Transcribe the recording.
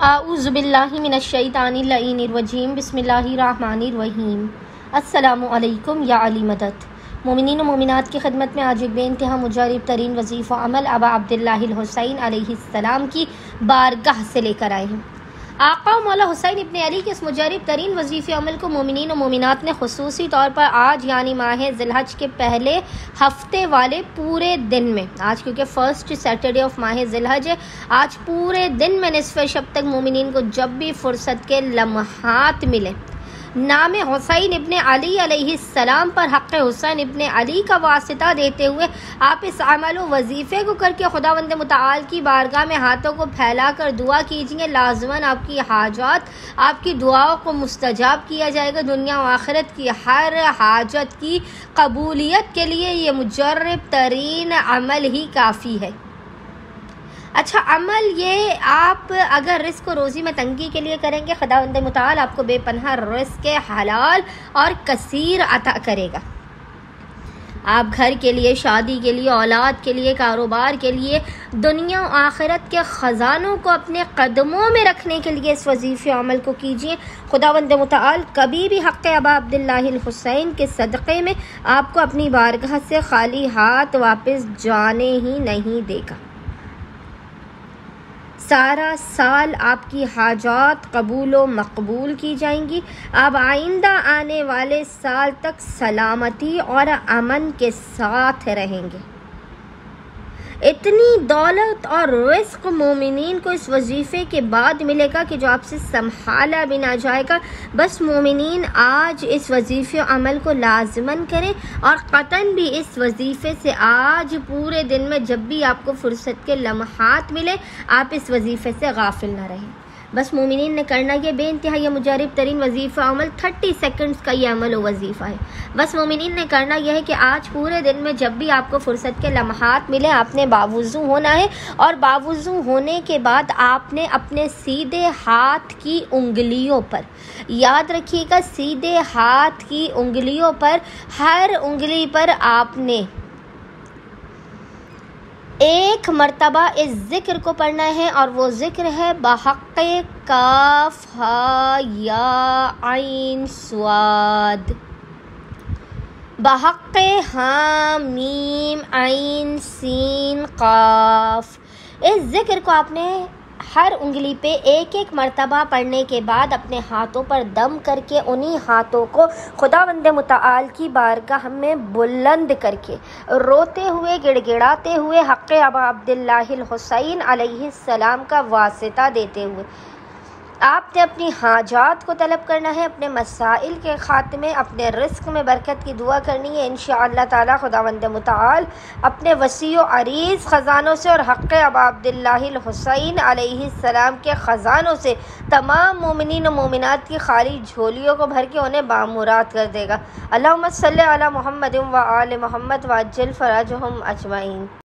اعوذ باللہ من الشیطان اللعین الرجیم بسم اللہ الرحمن الرحیم۔ السلام علیکم یا علی مدد۔ مومنین و مومنات کی خدمت میں آج ایک بے انتہا مجرب ترین وظیفہ عمل ابا عبداللہ الحسین علیہ السلام کی بارگاہ سے لے کر آئے ہیں۔ آقا و مولا حسین ابن علی کے اس مجرب ترین وظیفہ عمل کو مومنین و مومنات نے خصوصی طور پر آج یعنی ماہ ذی الحج کے پہلے ہفتے والے پورے دن میں، آج کیونکہ فرسٹ سیٹرڈے آف ماہ ذی الحج ہے، آج پورے دن میں نصف شب تک مومنین کو جب بھی فرصت کے لمحات ملے، نام حسین ابن علی علیہ السلام پر حق حسین ابن علی کا واسطہ دیتے ہوئے آپ اس عمل و وظیفے کو کر کے خداوند متعال کی بارگاہ میں ہاتھوں کو پھیلا کر دعا کیجیے۔ لازماً آپ کی حاجات، آپ کی دعاؤں کو مستجاب کیا جائے گا۔ دنیا و آخرت کی ہر حاجت کی قبولیت کے لیے یہ مجرب ترین عمل ہی کافی ہے۔ اچھا عمل یہ آپ اگر رزق و روزی میں تنگی کے لیے کریں گے، خداوند متعال آپ کو بے پناہ رزق حلال اور کثیر عطا کرے گا۔ آپ گھر کے لیے، شادی کے لیے، اولاد کے لیے، کاروبار کے لیے، دنیا و آخرت کے خزانوں کو اپنے قدموں میں رکھنے کے لیے اس وظیفہ عمل کو کیجیے۔ خداوند متعال کبھی بھی حق ابا عبداللہ الحسین کے صدقے میں آپ کو اپنی بارگاہ سے خالی ہاتھ واپس جانے ہی نہیں دے گا۔ سارا سال آپ کی حاجات قبول و مقبول کی جائیں گی۔ آپ آئندہ آنے والے سال تک سلامتی اور امن کے ساتھ رہیں گے۔ اتنی دولت اور رزق مومنین کو اس وظیفے کے بعد ملے گا کہ جو آپ سے سنبھالا بھی نہ جائے گا۔ بس مومنین آج اس وظیفے عمل کو لازماً کریں اور قطعاً بھی اس وظیفے سے آج پورے دن میں جب بھی آپ کو فرصت کے لمحات ملے، آپ اس وظیفے سے غافل نہ رہیں۔ بس مومنین نے کرنا یہ بے انتہا یہ مجرب ترین وظیفہ عمل 30 سیکنڈز کا یہ عمل و وظیفہ ہے۔ بس مومنین نے کرنا یہ ہے کہ آج پورے دن میں جب بھی آپ کو فرصت کے لمحات ملے، آپ نے باوضو ہونا ہے، اور باوضو ہونے کے بعد آپ نے اپنے سیدھے ہاتھ کی انگلیوں پر، یاد رکھیے گا، سیدھے ہاتھ کی انگلیوں پر، ہر انگلی پر آپ نے ایک مرتبہ اس ذکر کو پڑھنا ہے، اور وہ ذکر ہے بحق کاف ہا یا عین صاد، بحق ہا میم عین سین قاف۔ اس ذکر کو آپ نے ہر انگلی پہ ایک ایک مرتبہ پڑھنے کے بعد اپنے ہاتھوں پر دم کر کے انہی ہاتھوں کو خداوند متعال کی بارگاہ میں بلند کر کے روتے ہوئے، گڑ گڑاتے ہوئے، حق ابا عبداللہ الحسین علیہ السلام کا واسطہ دیتے ہوئے آپ نے اپنی حاجات کو طلب کرنا ہے، اپنے مسائل کے خاتمے، اپنے رزق میں برکت کی دعا کرنی ہے۔ انشاءاللہ تعالی خداوند متعال اپنے وسیع و عریض خزانوں سے اور حق ابا عبداللہ الحسین علیہ السلام کے خزانوں سے تمام مومنین و مومنات کی خالی جھولیوں کو بھر کے انہیں بامراد کر دے گا۔ اللہم صلی علی محمد و آل محمد وعجل فرجہم اجمعین۔